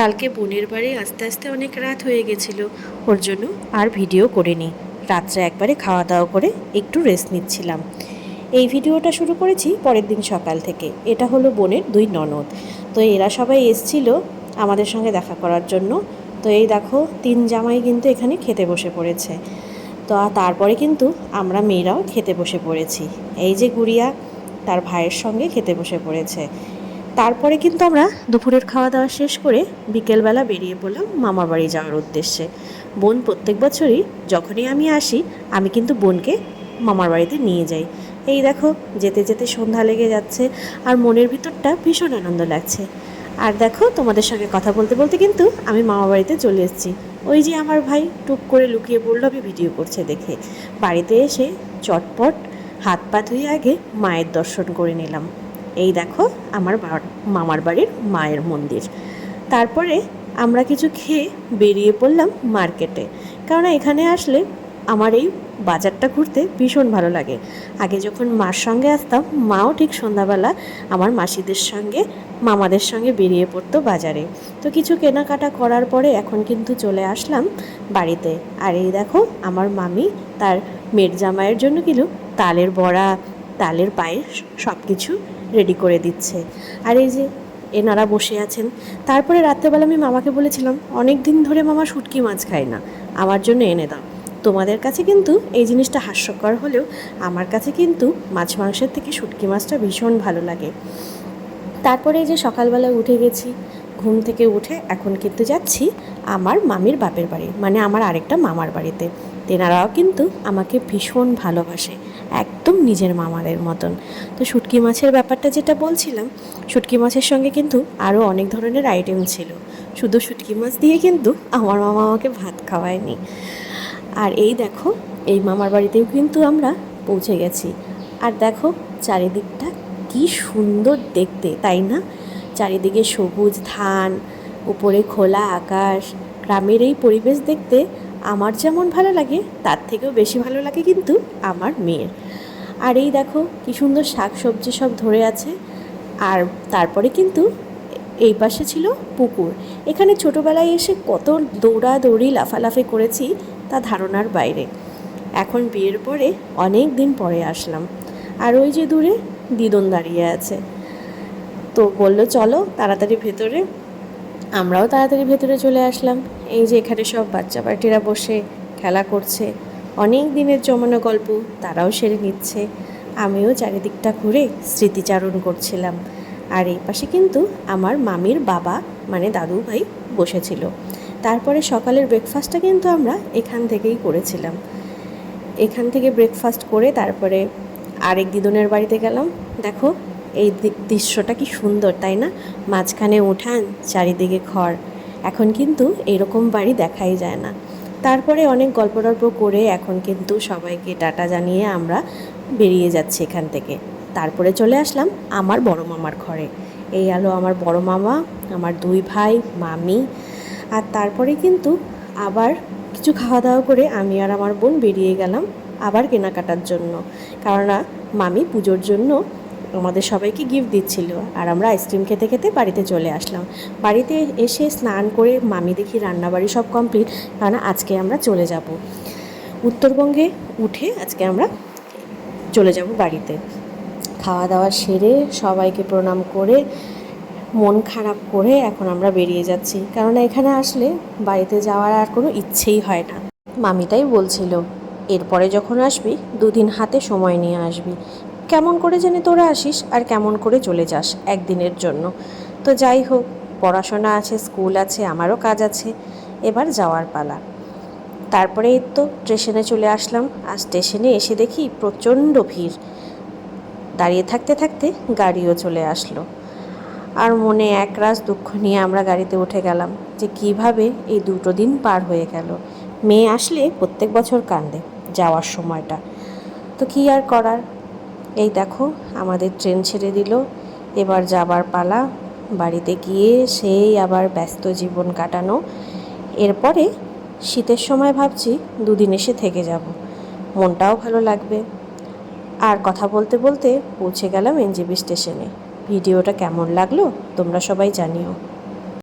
কালকে বোনের বাড়ি আসতে আসতে অনেক রাত হয়ে গেছিলো, ওর জন্য আর ভিডিও করিনি। রাত্রে একবারে খাওয়া দাওয়া করে একটু রেস্ট নিচ্ছিলাম। এই ভিডিওটা শুরু করেছি পরের দিন সকাল থেকে। এটা হলো বোনের দুই ননদ। তো এরা সবাই এসছিল আমাদের সঙ্গে দেখা করার জন্য। তো এই দেখো, তিন জামাই কিন্তু এখানে খেতে বসে পড়েছে। তো তারপরে কিন্তু আমরা মেয়েরাও খেতে বসে পড়েছি। এই যে গুড়িয়া তার ভাইয়ের সঙ্গে খেতে বসে পড়েছে। তারপরে কিন্তু আমরা দুপুরের খাওয়া দাওয়া শেষ করে বিকেলবেলা বেরিয়ে পড়লাম মামার বাড়ি যাওয়ার উদ্দেশ্যে। বোন প্রত্যেক বছরই যখনই আমি আসি, আমি কিন্তু বোনকে মামার বাড়িতে নিয়ে যাই। এই দেখো, যেতে যেতে সন্ধ্যা লেগে যাচ্ছে আর মনের ভিতরটা ভীষণ আনন্দ লাগছে। আর দেখো, তোমাদের সঙ্গে কথা বলতে বলতে কিন্তু আমি মামার বাড়িতে চলে এসেছি। ওই যে আমার ভাই টুক করে লুকিয়ে পড়লো আমি ভিডিও করছে দেখে। বাড়িতে এসে চটপট হাত পা ধুয়ে আগে মায়ের দর্শন করে নিলাম। এই দেখো আমার মামার বাড়ির মায়ের মন্দির। তারপরে আমরা কিছু খেয়ে বেরিয়ে পড়লাম মার্কেটে, কারণ এখানে আসলে আমার এই বাজারটা ঘুরতে ভীষণ ভালো লাগে। আগে যখন মার সঙ্গে আসতাম, মাও ঠিক সন্ধ্যাবেলা আমার মাসিদের সঙ্গে মামাদের সঙ্গে বেরিয়ে পড়তো বাজারে। তো কিছু কেনাকাটা করার পরে এখন কিন্তু চলে আসলাম বাড়িতে। আর এই দেখো, আমার মামি তার মেয়ের জামাইয়ের জন্য কিন্তু তালের বড়া, তালের পায়েস সব কিছু রেডি করে দিচ্ছে। আর এই যে এনারা বসে আছেন। তারপরে রাত্রেবেলা আমি মামাকে বলেছিলাম, অনেক দিন ধরে মামা শুটকি মাছ খায় না, আমার জন্য এনে দাও। তোমাদের কাছে কিন্তু এই জিনিসটা হাস্যকর হলেও আমার কাছে কিন্তু মাছ মাংসের থেকে শুটকি মাছটা ভীষণ ভালো লাগে। তারপরে এই যে সকালবেলা উঠে গেছি, ঘুম থেকে উঠে এখন কিন্তু যাচ্ছি আমার মামির বাপের বাড়ি, মানে আমার আরেকটা মামার বাড়িতে। তেনারাও কিন্তু আমাকে ভীষণ ভালোবাসে, একদম নিজের মামাদের মতন। তো শুটকি মাছের ব্যাপারটা যেটা বলছিলাম, শুটকি মাছের সঙ্গে কিন্তু আরও অনেক ধরনের আইটেম ছিল। শুধু শুটকি মাছ দিয়ে কিন্তু আমার মামা আমাকে ভাত খাওয়ায়নি। আর এই দেখো, এই মামার বাড়িতেও কিন্তু আমরা পৌঁছে গেছি। আর দেখো চারিদিকটা কি সুন্দর দেখতে, তাই না? চারিদিকে সবুজ ধান, উপরে খোলা আকাশ। গ্রামের এই পরিবেশ দেখতে আমার যেমন ভালো লাগে, তার থেকেও বেশি ভালো লাগে কিন্তু আমার মেয়ের। আর এই দেখো কি সুন্দর শাক সবজি সব ধরে আছে। আর তারপরে কিন্তু এই পাশে ছিল পুকুর। এখানে ছোটোবেলায় এসে কত দৌড়াদৌড়ি লাফালাফি করেছি তা ধারণার বাইরে। এখন বিয়ের পরে অনেক দিন পরে আসলাম। আর ওই যে দূরে দিদন দাঁড়িয়ে আছে, তো বললো চলো তাড়াতাড়ি ভেতরে। আমরাও তাড়াতাড়ি ভেতরে চলে আসলাম। এই যে এখানে সব বাচ্চা পার্টিরা বসে খেলা করছে, অনেক দিনের জমানো গল্প তারাও সেরে নিচ্ছে। আমিও চারিদিকটা ঘুরে স্মৃতিচারণ করছিলাম। আর এই পাশে কিন্তু আমার মামির বাবা, মানে দাদু ভাই বসেছিল। তারপরে সকালের ব্রেকফাস্টটা কিন্তু আমরা এখান থেকেই করেছিলাম। এখান থেকে ব্রেকফাস্ট করে তারপরে আরেক দিদনের বাড়িতে গেলাম। দেখো এই দৃশ্যটা কি সুন্দর, তাই না? মাঝখানে উঠান, চারিদিকে ঘর। এখন কিন্তু এরকম বাড়ি দেখাই যায় না। তারপরে অনেক গল্প টল্প করে এখন কিন্তু সবাইকে টাটা জানিয়ে আমরা বেরিয়ে যাচ্ছি এখান থেকে। তারপরে চলে আসলাম আমার বড় মামার ঘরে। এই আলো আমার বড় মামা, আমার দুই ভাই, মামি। আর তারপরে কিন্তু আবার কিছু খাওয়া দাওয়া করে আমি আর আমার বোন বেরিয়ে গেলাম আবার কেনাকাটার জন্য। কেননা মামি পুজোর জন্য আমাদের সবাইকে গিফট দিচ্ছিল। আর আমরা আইসক্রিম খেতে খেতে বাড়িতে চলে আসলাম। বাড়িতে এসে স্নান করে মামি দেখি রান্নাবাড়ি সব কমপ্লিট, কারণ আজকে আমরা চলে যাব উত্তরবঙ্গে। উঠে আজকে আমরা চলে যাব বাড়িতে। খাওয়া দাওয়া সেরে সবাইকে প্রণাম করে মন খারাপ করে এখন আমরা বেরিয়ে যাচ্ছি, কারণ এখানে আসলে বাড়িতে যাওয়ার আর কোনো ইচ্ছেই হয় না। মামিটাই বলছিল এরপরে যখন আসবি দুদিন হাতে সময় নিয়ে আসবি। কেমন করে জানি তোরা আসিস আর কেমন করে চলে যাস একদিনের জন্য। তো যাই হোক, পড়াশোনা আছে, স্কুল আছে, আমারও কাজ আছে, এবার যাওয়ার পালা। তারপরে এই তো স্টেশনে চলে আসলাম। আর স্টেশনে এসে দেখি প্রচণ্ড ভিড়। দাঁড়িয়ে থাকতে থাকতে গাড়িও চলে আসলো। আর মনে একরাশ দুঃখ নিয়ে আমরা গাড়িতে উঠে গেলাম যে কিভাবে এই দুটো দিন পার হয়ে গেল। মেয়ে আসলে প্রত্যেক বছর কান্দে যাওয়ার সময়টা, তো কী আর করার। এই দেখো আমাদের ট্রেন ছেড়ে দিল, এবার যাবার পালা। বাড়িতে গিয়ে সেই আবার ব্যস্ত জীবন কাটানো। এরপরে শীতের সময় ভাবছি দুদিন এসে থেকে যাব, মনটাও ভালো লাগবে। আর কথা বলতে বলতে পৌঁছে গেলাম এনজেপি স্টেশনে। ভিডিওটা কেমন লাগলো তোমরা সবাই জানিও।